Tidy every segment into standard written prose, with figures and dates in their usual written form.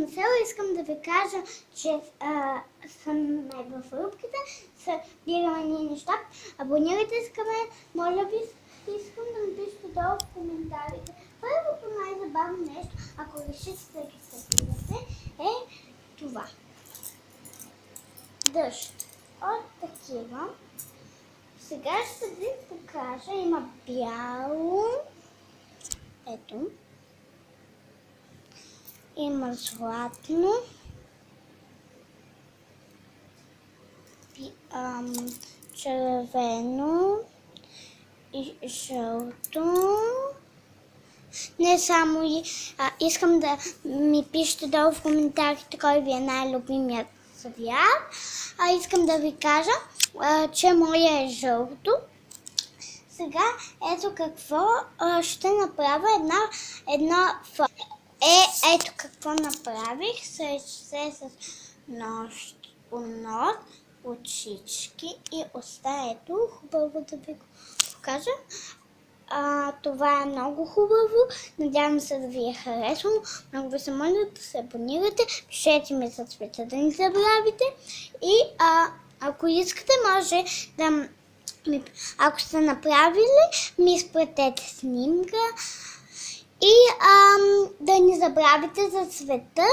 начало искам да ви кажа, че съм в рубките, събираме ние неща. Абонирайте се към мен, моля ви, искам да ми пишете долу в коментарите. Първото най-забавно нещо, ако решите да ги събирате, е това. Дъжд от такива. Сега ще ви покажа, има бяло, ето, има златно, червено и жълто. Не само искам да ми пишете долу в коментарите кой ви е най-любимият цвят. Искам да ви кажа, че моя е жълто. Сега ето какво ще направя ето какво направих с нож, очички и уста. Ето, хубаво да ви го покажа. Това е много хубаво. Надявам се да ви е харесало. Много ви се моля да се абонирате. Пишете ми за цвета, да не забравите. И ако искате, може да ако сте направили, ми изпратете снимка. И да не забравите за цвета.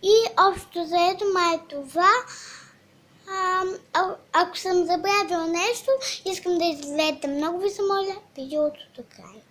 И общо заето май това. Ако съм забравила нещо, искам да изгледате. Много ви се моля видеото до края.